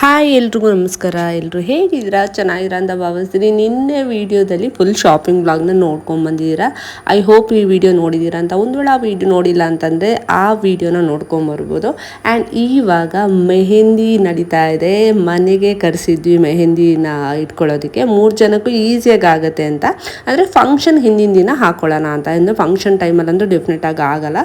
Hi ಎಲ್ರಿಗೂ ನಮಸ್ಕಾರ. ಎಲ್ಲರೂ ಹೇಗಿದ್ದೀರಾ? ಚೆನ್ನಾಗಿರ ಅಂತ ಭಾವಿಸ್ತೀನಿ. ನಿನ್ನೆ ವಿಡಿಯೋದಲ್ಲಿ ಫುಲ್ ಶಾಪಿಂಗ್ ಬ್ಲಾಗ್ನ ನೋಡ್ಕೊಂಬಂದಿದ್ದೀರಾ. ಐ ಹೋಪ್ ಈ ವಿಡಿಯೋ ನೋಡಿದ್ದೀರಾ ಅಂತ. ಒಂದು ವೇಳೆ ಆ ವಿಡಿಯೋ ನೋಡಿಲ್ಲ ಅಂತಂದರೆ ಆ ವಿಡಿಯೋನ ನೋಡ್ಕೊಂಬರ್ಬೋದು. ಆ್ಯಂಡ್ ಇವಾಗ ಮೆಹಂದಿ ನಡೀತಾ ಇದೆ. ಮನೆಗೆ ಕರೆಸಿದ್ವಿ ಮೆಹಂದಿನ ಇಟ್ಕೊಳ್ಳೋದಕ್ಕೆ. 3 ಜನಕ್ಕೂ ಈಸಿಯಾಗಿ ಆಗುತ್ತೆ ಅಂತ. ಅಂದರೆ ಫಂಕ್ಷನ್ ಹಿಂದಿನ ದಿನ ಹಾಕ್ಕೊಳ್ಳೋಣ ಅಂತ. ಇನ್ನು ಫಂಕ್ಷನ್ ಟೈಮಲ್ಲಂತೂ ಡೆಫಿನೆಟಾಗಿ ಆಗಲ್ಲ.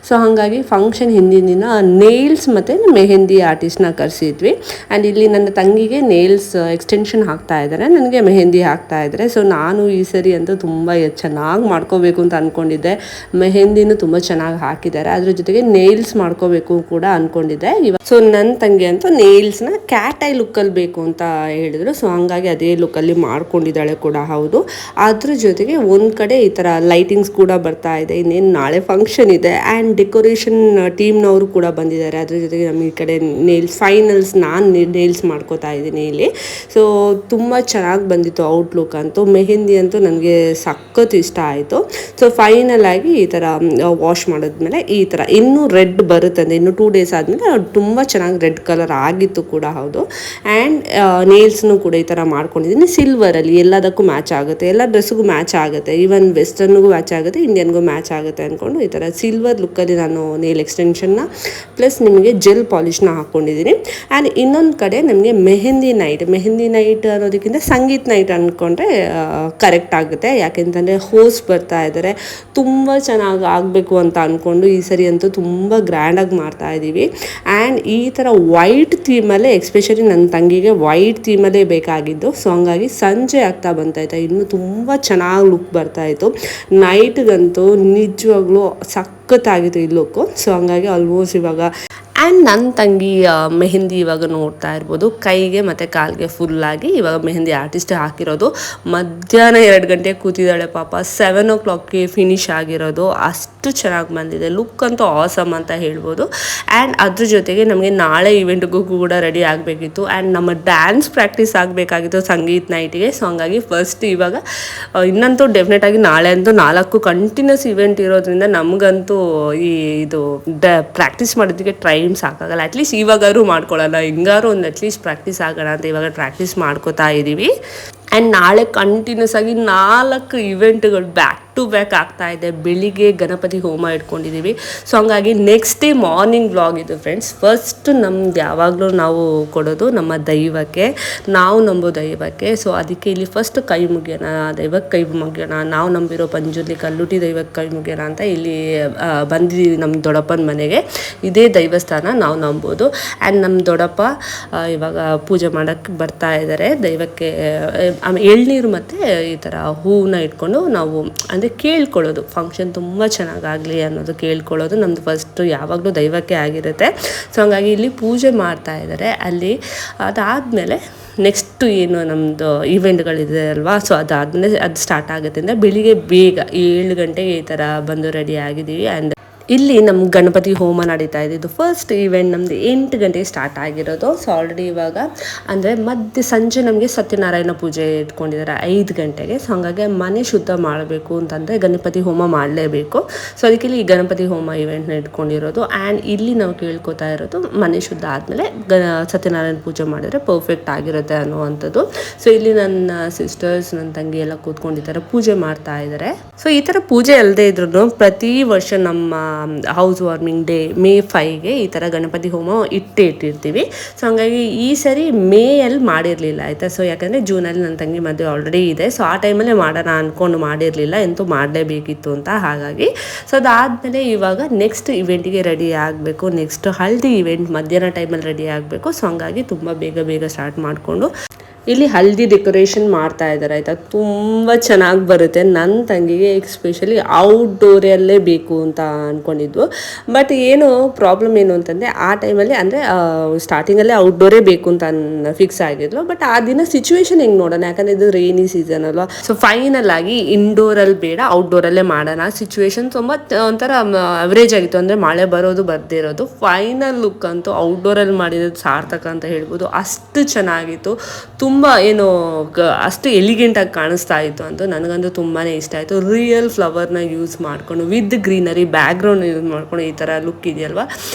ಸೊ ಹಾಗಾಗಿ ಫಂಕ್ಷನ್ ಹಿಂದಿನ ದಿನ ನೇಲ್ಸ್ ಮತ್ತು ಮೆಹಂದಿ ಆರ್ಟಿಸ್ಟ್ನ ಕರೆಸಿದ್ವಿ. ಆ್ಯಂಡ್ ಇಲ್ಲಿ ನನ್ನ ತಂಗಿಗೆ ನೇಲ್ಸ್ ಎಕ್ಸ್ಟೆನ್ಷನ್ ಹಾಕ್ತಾ ಇದ್ದಾರೆ, ನನಗೆ ಮೆಹಂದಿ ಹಾಕ್ತಾ ಇದ್ದಾರೆ. ಸೊ ನಾನು ಈ ಸರಿ ಅಂತೂ ತುಂಬ ಚೆನ್ನಾಗಿ ಮಾಡ್ಕೋಬೇಕು ಅಂತ ಅಂದ್ಕೊಂಡಿದ್ದೆ. ಮೆಹಂದಿನೂ ತುಂಬ ಚೆನ್ನಾಗಿ ಹಾಕಿದ್ದಾರೆ, ಅದ್ರ ಜೊತೆಗೆ ನೇಲ್ಸ್ ಮಾಡ್ಕೋಬೇಕು ಕೂಡ ಅಂದ್ಕೊಂಡಿದ್ದೆ. ಸೊ ನನ್ನ ತಂಗಿ ಅಂತೂ ನೇಲ್ಸ್ನ ಕ್ಯಾಟ್ ಐ ಲುಕ್ಕಲ್ಲಿ ಬೇಕು ಅಂತ ಹೇಳಿದ್ರು. ಸೊ ಹಂಗಾಗಿ ಅದೇ ಲುಕ್ಕಲ್ಲಿ ಮಾಡ್ಕೊಂಡಿದ್ದಾಳೆ ಕೂಡ. ಹೌದು, ಅದ್ರ ಜೊತೆಗೆ ಒಂದು ಕಡೆ ಈ ಥರ ಲೈಟಿಂಗ್ಸ್ ಕೂಡ ಬರ್ತಾ ಇದೆ. ಇನ್ನೇನು ನಾಳೆ ಫಂಕ್ಷನ್ ಇದೆ ಆ್ಯಂಡ್ ಡೆಕೋರೇಷನ್ ಟೀಮ್ನವರು ಕೂಡ ಬಂದಿದ್ದಾರೆ. ಅದ್ರ ಜೊತೆಗೆ ನಮ್ಮ ಈ ಕಡೆ ನೇಲ್ಸ್ ಫೈನಲ್ಸ್ ನಾನು ನೇಲ್ಸ್ ಮಾಡ್ಕೋತಾ ಇದ್ದೀನಿ ಇಲ್ಲಿ. ಸೊ ತುಂಬ ಚೆನ್ನಾಗಿ ಬಂದಿತ್ತು ಔಟ್ಲುಕ್ ಅಂತೂ. ಮೆಹಂದಿ ಅಂತೂ ನನಗೆ ಸಖತ್ ಇಷ್ಟ ಆಯಿತು. ಸೊ ಫೈನಲ್ ಆಗಿ ಈ ಥರ ವಾಶ್ ಮಾಡಿದ್ಮೇಲೆ ಈ ಥರ ಇನ್ನೂ ರೆಡ್ ಬರುತ್ತದೆ. ಇನ್ನು 2 ಡೇಸ್ ಆದಮೇಲೆ ತುಂಬ ಚೆನ್ನಾಗಿ ರೆಡ್ ಕಲರ್ ಆಗಿತ್ತು ಕೂಡ. ಹೌದು, ಆ್ಯಂಡ್ ನೇಲ್ಸ್ನು ಕೂಡ ಈ ಥರ ಮಾಡ್ಕೊಂಡಿದ್ದೀನಿ ಸಿಲ್ವರಲ್ಲಿ. ಎಲ್ಲದಕ್ಕೂ ಮ್ಯಾಚ್ ಆಗುತ್ತೆ, ಎಲ್ಲ ಡ್ರೆಸ್ಸಿಗೂ ಮ್ಯಾಚ್ ಆಗುತ್ತೆ, ಈವನ್ ವೆಸ್ಟರ್ನ್ಗೂ ಮ್ಯಾಚ್ ಆಗುತ್ತೆ, ಇಂಡಿಯನ್ಗೂ ಮ್ಯಾಚ್ ಆಗುತ್ತೆ ಅಂದ್ಕೊಂಡು ಈ ಥರ ಸಿಲ್ವರ್ ಲುಕ್ಕಲ್ಲಿ ನಾನು ನೇಲ್ ಎಕ್ಸ್ಟೆನ್ಷನ್ನ ಪ್ಲಸ್ ನಿಮಗೆ ಜೆಲ್ ಪಾಲಿಷ್ನ ಹಾಕ್ಕೊಂಡಿದ್ದೀನಿ. ಆ್ಯಂಡ್ ಇನ್ನೊಂದು ಕಡೆ ನಮಗೆ ಮೆಹಂದಿ ನೈಟ್ ಅನ್ನೋದಕ್ಕಿಂತ ಸಂಗೀತ್ ನೈಟ್ ಅಂದ್ಕೊಂಡ್ರೆ ಕರೆಕ್ಟ್ ಆಗುತ್ತೆ. ಯಾಕೆಂತಂದರೆ ಹೋಸ್ಟ್ ಬರ್ತಾ ಇದ್ದಾರೆ, ತುಂಬ ಚೆನ್ನಾಗಿ ಆಗಬೇಕು ಅಂತ ಅಂದ್ಕೊಂಡು ಈ ಸರಿ ಅಂತೂ ತುಂಬ ಗ್ರ್ಯಾಂಡಾಗಿ ಮಾಡ್ತಾ ಇದ್ದೀವಿ. ಆ್ಯಂಡ್ ಈ ಥರ ವೈಟ್ ಥೀಮಲ್ಲೇ, ಎಸ್ಪೆಷಲಿ ನನ್ನ ತಂಗಿಗೆ ವೈಟ್ ಥೀಮಲ್ಲೇ ಬೇಕಾಗಿದ್ದು. ಸೊ ಹಂಗಾಗಿ ಸಂಜೆ ಆಗ್ತಾ ಬಂತಾಯಿತ್ತು, ಇನ್ನೂ ತುಂಬ ಚೆನ್ನಾಗಿ ಲುಕ್ ಬರ್ತಾಯಿತ್ತು. ನೈಟ್ಗಂತೂ ನಿಜವಾಗ್ಲೂ ಸಖತ್ತಾಗಿತ್ತು ಈ ಲುಕ್ಕು. ಸೊ ಹಂಗಾಗಿ ಆಲ್ಮೋಸ್ಟ್ ಇವಾಗ ಆ್ಯಂಡ್ ನನ್ನ ತಂಗಿ ಮೆಹಂದಿ ಇವಾಗ ನೋಡ್ತಾ ಇರ್ಬೋದು, ಕೈಗೆ ಮತ್ತು ಕಾಲಿಗೆ ಫುಲ್ಲಾಗಿ ಇವಾಗ ಮೆಹಂದಿ ಆರ್ಟಿಸ್ಟ್ ಹಾಕಿರೋದು. ಮಧ್ಯಾಹ್ನ 2 ಗಂಟೆಗೆ ಕೂತಿದ್ದಾಳೆ ಪಾಪ. 7 o'clockಗೆ ಫಿನಿಶ್ ಆಗಿರೋದು. ಅಷ್ಟು ಚೆನ್ನಾಗಿ ಬಂದಿದೆ, ಲುಕ್ ಅಂತೂ ಆಸಮ್ ಅಂತ ಹೇಳ್ಬೋದು. ಆ್ಯಂಡ್ ಅದ್ರ ಜೊತೆಗೆ ನಮಗೆ ನಾಳೆ ಇವೆಂಟ್ಗೂ ಕೂಡ ರೆಡಿ ಆಗಬೇಕಿತ್ತು. ಆ್ಯಂಡ್ ನಮ್ಮ ಡ್ಯಾನ್ಸ್ ಪ್ರಾಕ್ಟೀಸ್ ಆಗಬೇಕಾಗಿತ್ತು ಸಂಗೀತ್ ನೈಟಿಗೆ. ಸೊ ಹಂಗಾಗಿ ಫಸ್ಟ್ ಇವಾಗ ಇನ್ನಂತೂ ಡೆಫಿನೆಟಾಗಿ ನಾಳೆ ಅಂತೂ 4 ಕಂಟಿನ್ಯೂಸ್ ಇವೆಂಟ್ ಇರೋದ್ರಿಂದ ನಮಗಂತೂ ಇದು ಪ್ರಾಕ್ಟೀಸ್ ಮಾಡೋದಕ್ಕೆ ಟೈಮ್ ಸಾಕಾಗಲ್ಲ. ಅಟ್ಲೀಸ್ಟ್ ಇವಾಗಾರು ಮಾಡ್ಕೊಳ್ಳೋಣ, ಹಿಂಗಾರು ಒಂದು ಅಟ್ಲೀಸ್ಟ್ ಪ್ರಾಕ್ಟೀಸ್ ಆಗೋಣ ಅಂತ ಇವಾಗ ಪ್ರಾಕ್ಟೀಸ್ ಮಾಡ್ಕೋತಾ ಇದ್ದೀವಿ. ಆ್ಯಂಡ್ ನಾಳೆ ಕಂಟಿನ್ಯೂಸ್ ಆಗಿ 4 ಇವೆಂಟ್ಗಳು ಬ್ಯಾಕ್ ಟು ಬ್ಯಾಕ್ ಆಗ್ತಾ ಇದೆ. ಬೆಳಿಗ್ಗೆ ಗಣಪತಿ ಹೋಮ ಇಟ್ಕೊಂಡಿದ್ದೀವಿ. ಸೊ ಹಂಗಾಗಿ ನೆಕ್ಸ್ಟ್ ಡೇ ಮಾರ್ನಿಂಗ್ ವ್ಲಾಗ್ ಇದು ಫ್ರೆಂಡ್ಸ್. ಫಸ್ಟ್ ನಮ್ದು ಯಾವಾಗಲೂ ನಾವು ಕೊಡೋದು ನಮ್ಮ ದೈವಕ್ಕೆ, ನಾವು ನಂಬೋ ದೈವಕ್ಕೆ. ಸೊ ಅದಕ್ಕೆ ಇಲ್ಲಿ ಫಸ್ಟ್ ಕೈ ಮುಗಿಯೋಣ, ದೈವಕ್ಕೆ ಕೈ ಮುಗಿಯೋಣ, ನಾವು ನಂಬಿರೋ ಪಂಜುರ್ಲಿ ಕಲ್ಲುಟಿ ದೈವಕ್ಕೆ ಕೈ ಮುಗಿಯೋಣ ಅಂತ ಇಲ್ಲಿ ಬಂದಿದ್ದೀವಿ ನಮ್ಮ ದೊಡ್ಡಪ್ಪನ ಮನೆಗೆ. ಇದೇ ದೈವಸ್ಥಾನ ನಾವು ನಂಬೋದು. ಆ್ಯಂಡ್ ನಮ್ಮ ದೊಡ್ಡಪ್ಪ ಇವಾಗ ಪೂಜೆ ಮಾಡೋಕ್ಕೆ ಬರ್ತಾ ಇದ್ದಾರೆ ದೈವಕ್ಕೆ. ಆಮೇಲೆ ಎಳ್ನೀರು ಮತ್ತು ಈ ಥರ ಹೂವನ್ನ ಇಟ್ಕೊಂಡು ನಾವು ಅಂದರೆ ಕೇಳ್ಕೊಳ್ಳೋದು, ಫಂಕ್ಷನ್ ತುಂಬ ಚೆನ್ನಾಗಾಗಲಿ ಅನ್ನೋದು ಕೇಳ್ಕೊಳ್ಳೋದು ನಮ್ಮದು ಫಸ್ಟು ಯಾವಾಗಲೂ ದೈವಕ್ಕೆ ಆಗಿರುತ್ತೆ. ಸೊ ಹಂಗಾಗಿ ಇಲ್ಲಿ ಪೂಜೆ ಮಾಡ್ತಾ ಇದ್ದಾರೆ ಅಲ್ಲಿ. ಅದಾದಮೇಲೆ ನೆಕ್ಸ್ಟು ಏನು ನಮ್ಮದು ಇವೆಂಟ್ಗಳಿದೆ ಅಲ್ವಾ, ಸೊ ಅದಾದಮೇಲೆ ಅದು ಸ್ಟಾರ್ಟ್ ಆಗುತ್ತೆ. ಅಂದರೆ ಬೆಳಿಗ್ಗೆ ಬೇಗ 7 ಗಂಟೆಗೆ ಈ ಥರ ಬಂದು ರೆಡಿ ಆಗಿದ್ದೀವಿ. ಆ್ಯಂಡ್ ಇಲ್ಲಿ ನಮ್ಮ ಗಣಪತಿ ಹೋಮ ನಡೀತಾ ಇದೆ. ಇದು ಫಸ್ಟ್ ಈವೆಂಟ್ ನಮ್ಮದು 8 ಗಂಟೆಗೆ ಸ್ಟಾರ್ಟ್ ಆಗಿರೋದು. ಸೊ ಆಲ್ರೆಡಿ ಇವಾಗ ಅಂದರೆ ಸಂಜೆ ನಮಗೆ ಸತ್ಯನಾರಾಯಣ ಪೂಜೆ ಇಟ್ಕೊಂಡಿದ್ದಾರೆ 5 ಗಂಟೆಗೆ. ಸೊ ಹಾಗಾಗಿ ಮನೆ ಶುದ್ಧ ಮಾಡಬೇಕು ಅಂತಂದರೆ ಗಣಪತಿ ಹೋಮ ಮಾಡಲೇಬೇಕು. ಸೊ ಅದಕ್ಕೆ ಇಲ್ಲಿ ಗಣಪತಿ ಹೋಮ ಇವೆಂಟ್ನ ಇಟ್ಕೊಂಡಿರೋದು. ಆ್ಯಂಡ್ ಇಲ್ಲಿ ನಾವು ಕೇಳ್ಕೊತಾ ಇರೋದು ಮನೆ ಶುದ್ಧ ಆದಮೇಲೆ ಸತ್ಯನಾರಾಯಣ ಪೂಜೆ ಮಾಡಿದರೆ ಪರ್ಫೆಕ್ಟ್ ಆಗಿರುತ್ತೆ ಅನ್ನುವಂಥದ್ದು. ಸೊ ಇಲ್ಲಿ ನನ್ನ ಸಿಸ್ಟರ್ಸ್, ನನ್ನ ತಂಗಿ ಎಲ್ಲ ಕೂತ್ಕೊಂಡಿದ್ದಾರೆ, ಪೂಜೆ ಮಾಡ್ತಾ ಇದ್ದಾರೆ. ಸೊ ಈ ಥರ ಪೂಜೆ ಅಲ್ಲದೆ ಇದ್ರೂ ಪ್ರತಿ ವರ್ಷ ನಮ್ಮ ಹೌಸ್ ವಾರ್ಮಿಂಗ್ ಡೇ May 5ಗೆ ಈ ಥರ ಗಣಪತಿ ಹೋಮ ಇಟ್ಟಿರ್ತೀವಿ. ಸೊ ಹಂಗಾಗಿ ಈ ಸರಿ ಮೇಯಲ್ಲಿ ಮಾಡಿರಲಿಲ್ಲ ಆಯಿತಾ. ಸೊ ಯಾಕಂದರೆ ಜೂನಲ್ಲಿ ನನ್ನ ತಂಗಿ ಮದುವೆ ಆಲ್ರೆಡಿ ಇದೆ. ಸೊ ಆ ಟೈಮಲ್ಲೇ ಮಾಡೋಣ ಅಂದ್ಕೊಂಡು ಮಾಡಿರಲಿಲ್ಲ, ಎಂತೂ ಮಾಡಲೇಬೇಕಿತ್ತು ಅಂತ. ಹಾಗಾಗಿ ಸೊ ಅದಾದಮೇಲೆ ಇವಾಗ ನೆಕ್ಸ್ಟ್ ಇವೆಂಟಿಗೆ ರೆಡಿ ಆಗಬೇಕು. ನೆಕ್ಸ್ಟ್ ಹಲ್ದಿ ಇವೆಂಟ್ ಮಧ್ಯಾಹ್ನ ಟೈಮಲ್ಲಿ ರೆಡಿ ಆಗಬೇಕು. ಸೊ ಹಂಗಾಗಿ ತುಂಬ ಬೇಗ ಸ್ಟಾರ್ಟ್ ಮಾಡಿಕೊಂಡು ಇಲ್ಲಿ ಹಲ್ದಿ ಡೆಕೋರೇಷನ್ ಮಾಡ್ತಾ ಇದ್ದಾರೆ ಆಯಿತಾ. ತುಂಬ ಚೆನ್ನಾಗಿ ಬರುತ್ತೆ. ನನ್ನ ತಂಗಿಗೆ ಎಸ್ಪೆಷಲಿ ಔಟ್ಡೋರಲ್ಲೇ ಬೇಕು ಅಂತ ಅಂದ್ಕೊಂಡಿದ್ವು. ಬಟ್ ಏನು ಪ್ರಾಬ್ಲಮ್ ಏನು ಅಂತಂದರೆ ಆ ಟೈಮಲ್ಲಿ ಅಂದರೆ ಸ್ಟಾರ್ಟಿಂಗಲ್ಲೇ ಔಟ್ಡೋರೇ ಬೇಕು ಅಂತ ಫಿಕ್ಸ್ ಆಗಿದ್ಲು. ಬಟ್ ಆ ದಿನ ಸಿಚುವೇಶನ್ ಹೆಂಗೆ ನೋಡೋಣ, ಯಾಕಂದರೆ ಇದು ರೈನಿ ಸೀಸನ್ ಅಲ್ವಾ. ಸೊ ಫೈನಲ್ ಆಗಿ ಇಂಡೋರಲ್ಲಿ ಬೇಡ ಔಟ್ಡೋರಲ್ಲೇ ಮಾಡೋಣ. ಸಿಚುವೇಶನ್ ತುಂಬ ಒಂಥರ ಅವರೇಜ್ ಆಗಿತ್ತು, ಅಂದರೆ ಮಳೆ ಬರೋದು ಬರ್ದೇ ಇರೋದು. ಫೈನಲ್ ಲುಕ್ ಅಂತೂ ಔಟ್ಡೋರಲ್ಲಿ ಮಾಡಿರೋದು ಸಾರ್ಥಕ ಅಂತ ಹೇಳ್ಬೋದು. ಅಷ್ಟು ಚೆನ್ನಾಗಿತ್ತು, ತುಂಬ ತುಂಬ ಏನು ಅಷ್ಟು ಎಲಿಗೆಂಟಾಗಿ ಕಾಣಿಸ್ತಾ ಇತ್ತು ಅಂತ ನನಗಂತೂ ತುಂಬಾ ಇಷ್ಟ ಆಯಿತು. ರಿಯಲ್ ಫ್ಲವರ್ನ ಯೂಸ್ ಮಾಡಿಕೊಂಡು ವಿತ್ ಗ್ರೀನರಿ ಬ್ಯಾಕ್ಗ್ರೌಂಡ್ ಯೂಸ್ ಮಾಡ್ಕೊಂಡು ಈ ಥರ ಲುಕ್ ಇದೆಯಲ್ವ,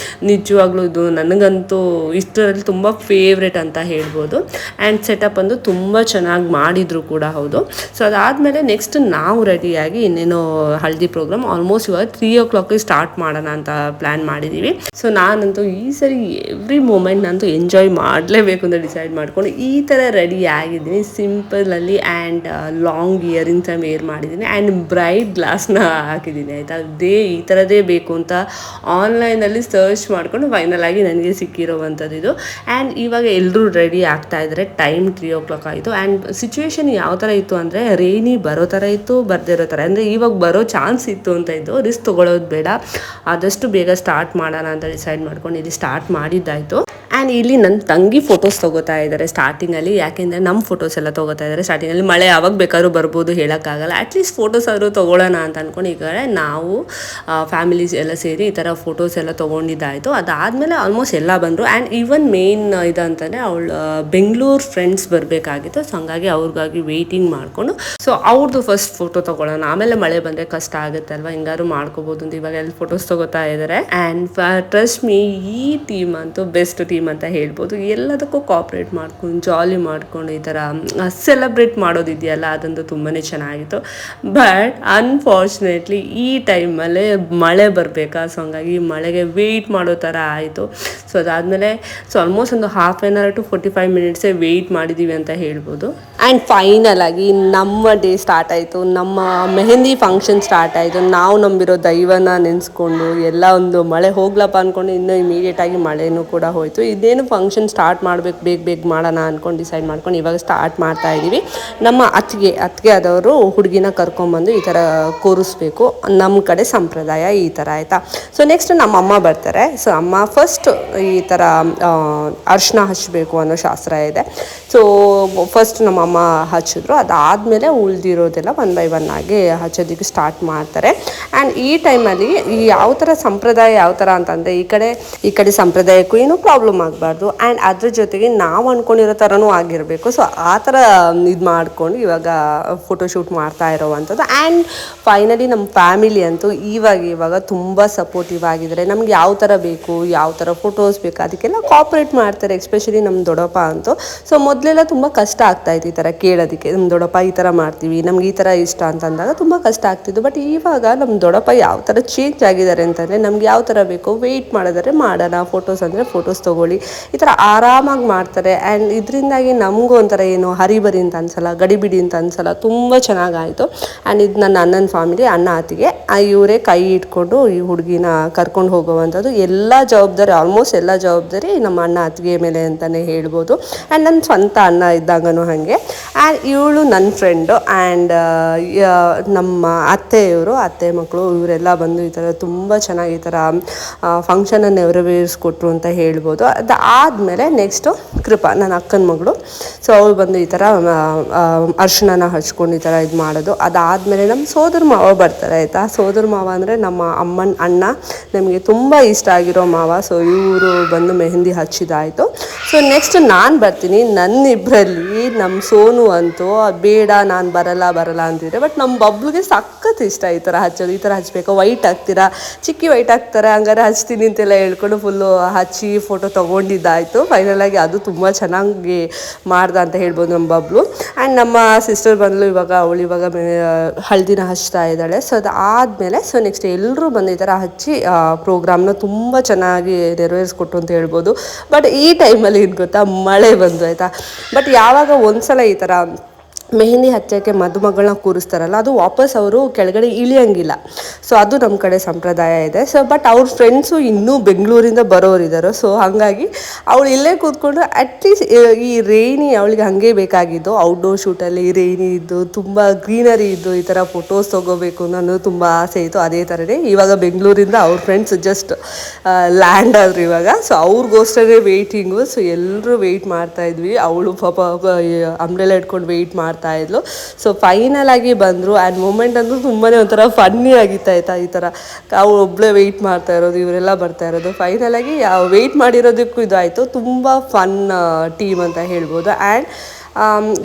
ನಿಜವಾಗ್ಲೂ ಇದು ನನಗಂತೂ ಇಷ್ಟರಲ್ಲಿ ತುಂಬ ಫೇವ್ರೆಟ್ ಅಂತ ಹೇಳ್ಬೋದು. ಆ್ಯಂಡ್ ಸೆಟಪ್ ಅಂದು ತುಂಬ ಚೆನ್ನಾಗಿ ಮಾಡಿದರು ಕೂಡ ಹೌದು. ಸೊ ಅದಾದಮೇಲೆ ನೆಕ್ಸ್ಟ್ ನಾವು ರೆಡಿಯಾಗಿ ಇನ್ನೇನೋ ಹಳದಿ ಪ್ರೋಗ್ರಾಮ್ ಆಲ್ಮೋಸ್ಟ್ ಇವಾಗ 3 o'clock ಸ್ಟಾರ್ಟ್ ಮಾಡೋಣ ಅಂತ ಪ್ಲ್ಯಾನ್ ಮಾಡಿದ್ದೀವಿ. ಸೊ ನಾನಂತೂ ಈ ಸರಿ ಎವ್ರಿ ಮೂಮೆಂಟ್ ನಂತೂ ಎಂಜಾಯ್ ಮಾಡಲೇಬೇಕು ಅಂತ ಡಿಸೈಡ್ ಮಾಡ್ಕೊಂಡು ಈ ಥರ ರೆಡಿ ಆಗಿದ್ದೀನಿ. ಸಿಂಪಲಲ್ಲಿ ಆ್ಯಂಡ್ ಲಾಂಗ್ ಇಯರಿಂಗ್ಸ್ ವೇರ್ ಮಾಡಿದ್ದೀನಿ ಆ್ಯಂಡ್ ಬ್ರೈಟ್ ಗ್ಲಾಸ್ನ ಹಾಕಿದ್ದೀನಿ ಆಯಿತಾ. ಈ ಥರದೇ ಬೇಕು ಅಂತ ಆನ್ಲೈನಲ್ಲಿ ಸರ್ಚ್ ಮಾಡಿಕೊಂಡು ಫೈನಲ್ ಆಗಿ ನನಗೆ ಸಿಕ್ಕಿರೋವಂಥದ್ದು ಇದು. ಆ್ಯಂಡ್ ಇವಾಗ ಎಲ್ಲರೂ ರೆಡಿ ಆಗ್ತಾ ಇದ್ದಾರೆ. ಟೈಮ್ 3 o'clock ಆಯಿತು. ಆ್ಯಂಡ್ ಸಿಚುವೇಶನ್ ಯಾವ ಥರ ಇತ್ತು ಅಂದರೆ ರೇನಿ ಬರೋ ಥರ ಇತ್ತು, ಬರ್ದಿರೋ ಥರ, ಅಂದರೆ ಇವಾಗ ಬರೋ ಚಾನ್ಸ್ ಇತ್ತು ಅಂತ ಇದ್ದು. ರಿಸ್ಕ್ ತೊಗೊಳೋದು ಬೇಡ, ಆದಷ್ಟು ಬೇಗ ಸ್ಟಾರ್ಟ್ ಮಾಡೋಣ ಅಂತ ಡಿಸೈಡ್ ಮಾಡ್ಕೊಂಡು ಇಲ್ಲಿ ಸ್ಟಾರ್ಟ್ ಮಾಡಿದ್ದಾಯಿತು. ಆ್ಯಂಡ್ ಇಲ್ಲಿ ನನ್ನ ತಂಗಿ ಫೋಟೋಸ್ ತೊಗೋತಾ ಇದ್ದಾರೆ ಸ್ಟಾರ್ಟಿಂಗಲ್ಲಿ. ಯಾಕೆಂದರೆ ನಮ್ಮ ಫೋಟೋಸ್ ಎಲ್ಲ ತೊಗೋತಾ ಇದ್ದಾರೆ ಸ್ಟಾರ್ಟಿಂಗಲ್ಲಿ. ಮಳೆ ಯಾವಾಗ ಬೇಕಾದ್ರೂ ಬರ್ಬೋದು, ಹೇಳೋಕ್ಕಾಗಲ್ಲ. ಅಟ್ಲೀಸ್ಟ್ ಫೋಟೋಸ್ ಆದರೂ ತೊಗೊಳ್ಳೋಣ ಅಂತ ಅಂದ್ಕೊಂಡು ಈ ಕಡೆ ನಾವು ಫ್ಯಾಮಿಲೀಸ್ ಎಲ್ಲ ಸೇರಿ ಈ ಥರ ಫೋಟೋಸ್ ಎಲ್ಲ ತೊಗೊಂಡಿದ್ದಾಯಿತು. ಅದಾದಮೇಲೆ ಆಲ್ಮೋಸ್ಟ್ ಎಲ್ಲ ಬಂದರು. ಆ್ಯಂಡ್ ಈವನ್ ಮೇನ್ ಇದಂತಂದರೆ ಅವಳು ಬೆಂಗಳೂರು ಫ್ರೆಂಡ್ಸ್ ಬರಬೇಕಾಗಿತ್ತು. ಸೊ ಹಂಗಾಗಿ ಅವ್ರಿಗಾಗಿ ವೆಯ್ಟಿಂಗ್ ಮಾಡಿಕೊಂಡು ಸೊ ಅವ್ರದ್ದು ಫಸ್ಟ್ ಫೋಟೋ ತೊಗೊಳ್ಳೋಣ, ಆಮೇಲೆ ಮಳೆ ಬಂದರೆ ಕಷ್ಟ ಆಗುತ್ತೆ ಅಲ್ವಾ, ಹಿಂಗಾದ್ರು ಮಾಡ್ಕೋಬೋದು ಅಂತ ಇವಾಗ ಎಲ್ಲ ಫೋಟೋಸ್ ತೊಗೋತಾ ಇದ್ದಾರೆ. ಆ್ಯಂಡ್ ಟ್ರಸ್ಟ್ ಮೀ, ಈ ಟೀಮ್ ಅಂತೂ ಬೆಸ್ಟ್ ಟೀಮ್ ಅಂತ ಹೇಳ್ಬೋದು. ಎಲ್ಲದಕ್ಕೂ ಕೋಆಪ್ರೇಟ್ ಮಾಡ್ಕೊಂಡು ಜಾಲಿ ಮಾಡ್ಕೊಂಡು ಈ ಥರ ಸೆಲೆಬ್ರೇಟ್ ಮಾಡೋದಿದೆಯಲ್ಲ, ಅದಂತೂ ತುಂಬಾ ಚೆನ್ನಾಗಿತ್ತು. ಬಟ್ ಅನ್ಫಾರ್ಚುನೇಟ್ಲಿ ಈ ಟೈಮಲ್ಲೇ ಮಳೆ ಬರಬೇಕಾ, ಸೊ ಹಂಗಾಗಿ ಮಳೆಗೆ ವೆಯ್ಟ್ ಮಾಡೋ ಥರ ಆಯಿತು. ಸೊ ಅದಾದಮೇಲೆ ಆಲ್ಮೋಸ್ಟ್ ಒಂದು 1/2 hour to 45 minutes ವೆಯ್ಟ್ ಮಾಡಿದ್ದೀವಿ ಅಂತ ಹೇಳ್ಬೋದು. ಆ್ಯಂಡ್ ಫೈನಲ್ ಆಗಿ ನಮ್ಮ ಡೇ ಸ್ಟಾರ್ಟ್ ಆಯಿತು. ನಮ್ಮ ಮೆಹಂದಿ ಫಂಕ್ಷನ್ ಸ್ಟಾರ್ಟ್ ಆಯಿತು. ನಾವು ನಂಬಿರೋ ದೈವನ ನೆನೆಸ್ಕೊಂಡು ಎಲ್ಲ ಒಂದು ಮಳೆ ಹೋಗ್ಲಪ್ಪ ಅಂದ್ಕೊಂಡು ಇನ್ನೂ ಇಮಿಡಿಯೇಟಾಗಿ ಮಳೆನೂ ಕೂಡ ಹೋಯಿತು. ಇದೇನು ಫಂಕ್ಷನ್ ಸ್ಟಾರ್ಟ್ ಮಾಡಬೇಕು, ಬೇಗ ಮಾಡೋಣ ಅಂದ್ಕೊಂಡು ಡಿಸೈಡ್ ಮಾಡ್ಕೊಂಡು ಇವಾಗ ಸ್ಟಾರ್ಟ್ ಮಾಡ್ತಾ ಇದ್ದೀವಿ. ನಮ್ಮ ಅತ್ತಿಗೆ ಆದವರು ಹುಡುಗಿನ ಕರ್ಕೊಂಬಂದು ಈ ಥರ ಕೂರಿಸ್ಬೇಕು. ನಮ್ಮ ಕಡೆ ಸಂಪ್ರದಾಯ ಈ ಥರ ಆಯಿತಾ. ಸೊ ನೆಕ್ಸ್ಟ್ ನಮ್ಮ ಅಮ್ಮ ಬರ್ತಾರೆ. ಸೊ ಅಮ್ಮ ಫಸ್ಟ್ ಈ ಥರ ಅರಿಶಿನ ಹಚ್ಚಬೇಕು ಅನ್ನೋ ಶಾಸ್ತ್ರ ಇದೆ. ಸೊ ಫಸ್ಟ್ ನಮ್ಮ ಅಮ್ಮ ಹಚ್ಚಿದ್ರು. ಅದಾದಮೇಲೆ ಉಳಿದಿರೋದೆಲ್ಲ 1 by 1 ಆಗಿ ಹಚ್ಚೋದಕ್ಕೆ ಸ್ಟಾರ್ಟ್ ಮಾಡ್ತಾರೆ. ಆ್ಯಂಡ್ ಈ ಟೈಮಲ್ಲಿ ಈ ಯಾವ ಥರ ಸಂಪ್ರದಾಯ ಯಾವ ಥರ ಅಂತಂದರೆ ಈ ಕಡೆ ಸಂಪ್ರದಾಯಕ್ಕೂ ಏನೂ ಪ್ರಾಬ್ಲಮ್ ಆಗಬಾರ್ದು. ಆ್ಯಂಡ್ ಅದ್ರ ಜೊತೆಗೆ ನಾವು ಅಂದ್ಕೊಂಡಿರೋ ಥರನೂ ಆಗಿರಬೇಕು. ಸೊ ಆ ಥರ ಇದು ಮಾಡಿಕೊಂಡು ಇವಾಗ ಫೋಟೋಶೂಟ್ ಮಾಡ್ತಾ ಇರೋವಂಥದ್ದು. ಆ್ಯಂಡ್ ಫೈನಲಿ ನಮ್ಮ ಫ್ಯಾಮಿಲಿ ಅಂತೂ ಇವಾಗ ತುಂಬ ಸಪೋರ್ಟಿವ್ ಆಗಿದ್ದಾರೆ. ನಮ್ಗೆ ಯಾವ ಥರ ಬೇಕು, ಯಾವ ಥರ ಫೋಟೋಸ್ ಬೇಕು, ಅದಕ್ಕೆಲ್ಲ ಕೋಆಪ್ರೇಟ್ ಮಾಡ್ತಾರೆ. ಎಸ್ಪೆಷಲಿ ನಮ್ಮ ದೊಡ್ಡಪ್ಪ ಅಂತೂ. ಸೊ ಮೊದಲೆಲ್ಲ ತುಂಬ ಕಷ್ಟ ಆಗ್ತಾಯಿತ್ತು ಈ ಥರ ಕೇಳೋದಕ್ಕೆ. ನಮ್ಮ ದೊಡ್ಡಪ್ಪ ಈ ಥರ ಮಾಡ್ತೀವಿ, ನಮ್ಗೆ ಈ ಥರ ಇಷ್ಟ ಅಂತಂದಾಗ ತುಂಬ ಕಷ್ಟ ಆಗ್ತಿತ್ತು. ಬಟ್ ಇವಾಗ ನಮ್ಮ ದೊಡ್ಡಪ್ಪ ಯಾವ ಥರ ಚೇಂಜ್ ಆಗಿದ್ದಾರೆ ಅಂತಂದರೆ ನಮ್ಗೆ ಯಾವ ಥರ ಬೇಕೋ ವೆಯ್ಟ್ ಮಾಡಿದ್ರೆ ಮಾಡೋಣ, ಫೋಟೋಸ್ ಅಂದರೆ ಫೋಟೋಸ್ ತೊಗೊಳ್ಳಿ, ಈ ಥರ ಆರಾಮಾಗಿ ಮಾಡ್ತಾರೆ. ಆ್ಯಂಡ್ ಇದರಿಂದಾಗಿ ನಮಗೂ ಒಂಥರ ಏನು ಹರಿಬರಿ ಅಂತ ಅನ್ಸಲ್ಲ, ಗಡಿಬಿಡಿ ಅಂತ ಅನ್ಸಲ್ಲ. ತುಂಬ ಚೆನ್ನಾಗಾಯಿತು. ಆ್ಯಂಡ್ ಇದು ನನ್ನ ಅಣ್ಣನ ಫ್ಯಾಮಿಲಿ, ಅಣ್ಣ ಅತ್ತಿಗೆ ಇವರೇ ಕೈ ಇಟ್ಕೊಂಡು ಈ ಹುಡುಗಿನ ಕರ್ಕೊಂಡು ಹೋಗುವಂಥದ್ದು. ಎಲ್ಲ ಜವಾಬ್ದಾರಿ, ಆಲ್ಮೋಸ್ಟ್ ಎಲ್ಲ ಜವಾಬ್ದಾರಿ ನಮ್ಮ ಅಣ್ಣ ಅತ್ತಿಗೆ ಮೇಲೆ ಅಂತಲೇ ಹೇಳ್ಬೋದು. ಆ್ಯಂಡ್ ನನ್ನ ಸ್ವಂತ ಅಣ್ಣ ಇದ್ದಂಗೂ ಹಾಗೆ. ಆ್ಯಂಡ್ ಇವಳು ನನ್ನ ಫ್ರೆಂಡು. ಆ್ಯಂಡ್ ನಮ್ಮ ಅತ್ತೆ ಮಕ್ಕಳು ಇವರೆಲ್ಲ ಬಂದು ಈ ಥರ ತುಂಬ ಚೆನ್ನಾಗಿ ಈ ಥರ ಫಂಕ್ಷನನ್ನು ನೆರವೇರಿಸ್ಕೊಟ್ರು ಅಂತ ಹೇಳ್ಬೋದು. ಅದಾದಮೇಲೆ ನೆಕ್ಸ್ಟು ಕೃಪಾ, ನನ್ನ ಅಕ್ಕನ ಮಗಳು. ಸೊ ಅವಳು ಬಂದು ಈ ಥರ ಅರ್ಶಿನ ಹಚ್ಕೊಂಡು ಈ ಥರ ಇದು ಮಾಡೋದು. ಅದಾದಮೇಲೆ ನಮ್ಮ ಸೋದರ ಮಾವ ಬರ್ತಾರೆ ಆಯಿತಾ. ಸೋದರ ಮಾವ ಅಂದರೆ ನಮ್ಮ ಅಮ್ಮನ ಅಣ್ಣ, ನಮಗೆ ತುಂಬ ಇಷ್ಟ ಆಗಿರೋ ಮಾವ. ಸೊ ಇವರು ಬಂದು ಮೆಹಂದಿ ಹಚ್ಚಿದಾಯಿತು. ಸೊ ನೆಕ್ಸ್ಟ್ ನಾನು ಬರ್ತೀನಿ. ನನ್ನಿಬ್ಬರಲ್ಲಿ ನಮ್ಮ ಸೋನು ಅಂತೂ ಬೇಡ ನಾನು ಬರಲ್ಲ ಅಂತಿದ್ರೆ. ಬಟ್ ನಮ್ಮ ಬಬ್ಲುಗೆ ಸಖತ್ ಇಷ್ಟ ಈ ಥರ ಹಚ್ಚೋದು. ಈ ಥರ ಹಚ್ಚಬೇಕು, ವೈಟ್ ಹಾಕ್ತೀರಾ, ಚಿಕ್ಕಿ ವೈಟ್ ಹಾಕ್ತಾರೆ, ಹಂಗಾರೆ ಹಚ್ತೀನಿ ಅಂತೆಲ್ಲ ಹೇಳ್ಕೊಂಡು ಫುಲ್ಲು ಹಚ್ಚಿ ಫೋಟೋ ತೊಗೊಂಡಿದ್ದಾಯಿತು. ಫೈನಲಾಗಿ ಅದು ತುಂಬ ಚೆನ್ನಾಗಿ ಮಾಡ್ದೆ ಅಂತ ಹೇಳ್ಬೋದು ನಮ್ಮ ಬಬ್ಲು. ಆ್ಯಂಡ್ ನಮ್ಮ ಸಿಸ್ಟರ್ ಬಂದಳು. ಅವಳು ಇವಾಗ ಹಳದಿನ ಹಚ್ತಾ ಇದ್ದಾಳೆ. ಸೊ ಅದಾದಮೇಲೆ ನೆಕ್ಸ್ಟ್ ಎಲ್ಲರೂ ಬಂದು ಈ ಥರ ಹಚ್ಚಿ ಪ್ರೋಗ್ರಾಮ್ನ ತುಂಬ ಚೆನ್ನಾಗಿ ನೆರವೇರಿಸ್ಕೊಟ್ಟು ಅಂತ ಹೇಳ್ಬೋದು. ಬಟ್ ಈ ಟೈಮಲ್ಲಿ ಏನು ಗೊತ್ತಾ, ಮಳೆ ಬಂದು ಆಯಿತಾ. ಬಟ್ ಯಾವಾಗ ಒಂದ್ಸಲ ಈ ಥರ ಮೆಹಂದಿ ಹಚ್ಚೋಕ್ಕೆ ಮದುಮಗಳನ್ನ ಕೂರಿಸ್ತಾರಲ್ಲ, ಅದು ವಾಪಸ್ ಅವರು ಕೆಳಗಡೆ ಇಳಿಯಂಗಿಲ್ಲ. ಸೊ ಅದು ನಮ್ಮ ಕಡೆ ಸಂಪ್ರದಾಯ ಇದೆ. ಸೊ ಬಟ್ ಅವ್ರ ಫ್ರೆಂಡ್ಸು ಇನ್ನೂ ಬೆಂಗಳೂರಿಂದ ಬರೋರಿದ್ದಾರೆ. ಸೊ ಹಾಗಾಗಿ ಅವಳು ಇಲ್ಲೇ ಕೂತ್ಕೊಂಡು ಅಟ್ಲೀಸ್ಟ್ ಈ ರೇನಿ ಅವಳಿಗೆ ಹಾಗೆ ಬೇಕಾಗಿದ್ದು. ಔಟ್ಡೋರ್ ಶೂಟಲ್ಲಿ ರೇನಿ ಇದ್ದು, ತುಂಬ ಗ್ರೀನರಿ ಇದ್ದು, ಈ ಥರ ಫೋಟೋಸ್ ತೊಗೋಬೇಕು ಅನ್ನೋದು ತುಂಬ ಆಸೆ ಇತ್ತು. ಅದೇ ಥರನೇ ಇವಾಗ ಬೆಂಗಳೂರಿಂದ ಅವ್ರ ಫ್ರೆಂಡ್ಸ್ ಜಸ್ಟ್ ಲ್ಯಾಂಡ್ ಆದ್ರು ಇವಾಗ. ಸೊ ಅವ್ರಿಗೋಸ್ಕರ ವೆಯ್ಟಿಂಗು. ಸೊ ಎಲ್ಲರೂ ವೆಯ್ಟ್ ಮಾಡ್ತಾಯಿದ್ವಿ. ಅವಳು ಪಾಪ ಅಂಬ್ರೆಲ್ಲ ಇಟ್ಕೊಂಡು ವೆಯ್ಟ್ ಮಾಡ್ತಾಯಿದ್ಲು. ಸೊ ಫೈನಲ್ ಆಗಿ ಬಂದರು. ಆ್ಯಂಡ್ ಮೂಮೆಂಟ್ ಅಂದರೂ ತುಂಬಾ ಒಂಥರ ಫನ್ನಿ ಆಗಿತ್ತು ಆಯಿತಾ. ಈ ಥರ ಅವಳು ಒಬ್ಬಳೇ ವೆಯ್ಟ್ ಮಾಡ್ತಾ ಇರೋದು, ಇವರೆಲ್ಲ ಬರ್ತಾ ಇರೋದು. ಫೈನಲಾಗಿ ವೆಯ್ಟ್ ಮಾಡಿರೋದಕ್ಕೂ ಇದು ಆಯಿತು. ತುಂಬ ಫನ್ ಟೀಮ್ ಅಂತ ಹೇಳ್ಬೋದು. ಆ್ಯಂಡ್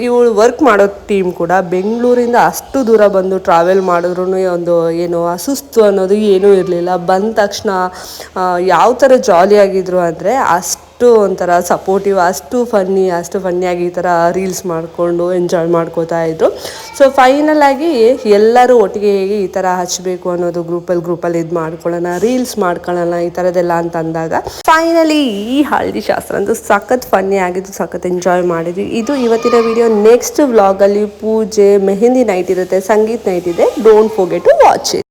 ಇವಳು ವರ್ಕ್ ಮಾಡೋ ಟೀಮ್ ಕೂಡ ಬೆಂಗಳೂರಿಂದ ಅಷ್ಟು ದೂರ ಬಂದು ಟ್ರಾವೆಲ್ ಮಾಡಿದ್ರು ಒಂದು ಏನು ಸುಸ್ತು ಅನ್ನೋದು ಏನೂ ಇರಲಿಲ್ಲ. ಬಂದ ತಕ್ಷಣ ಯಾವ ಥರ ಜಾಲಿಯಾಗಿದ್ರು ಅಂದರೆ ಅಷ್ಟು ಒಂಥರ ಸಪೋರ್ಟಿವ್, ಅಷ್ಟು ಫನ್ನಿಯಾಗಿ ಈ ಥರ ರೀಲ್ಸ್ ಮಾಡಿಕೊಂಡು ಎಂಜಾಯ್ ಮಾಡ್ಕೋತಾ ಇದ್ರು. ಸೊ ಫೈನಲ್ ಆಗಿ ಎಲ್ಲರೂ ಒಟ್ಟಿಗೆ ಹೇಗೆ ಈ ಥರ ಹಚ್ಚಬೇಕು ಅನ್ನೋದು ಗ್ರೂಪಲ್ಲಿ ಇದು ಮಾಡ್ಕೊಳ್ಳೋಣ, ರೀಲ್ಸ್ ಮಾಡ್ಕೊಳ್ಳೋಣ ಈ ಥರದ್ದೆಲ್ಲ ಅಂತ ಅಂದಾಗ ಫೈನಲಿ ಈ ಹಳದಿ ಶಾಸ್ತ್ರ ಅಂತೂ ಸಖತ್ ಫನ್ನಿ ಆಗಿದ್ದು, ಸಖತ್ ಎಂಜಾಯ್ ಮಾಡಿದ್ವಿ. ಇದು ಇವತ್ತಿನ ವಿಡಿಯೋ. ನೆಕ್ಸ್ಟ್ ವ್ಲಾಗಲ್ಲಿ ಪೂಜೆ, ಮೆಹಂದಿ ನೈಟ್ ಇರುತ್ತೆ, ಸಂಗೀತ್ ನೈಟ್ ಇದೆ. Don't forget to watch it.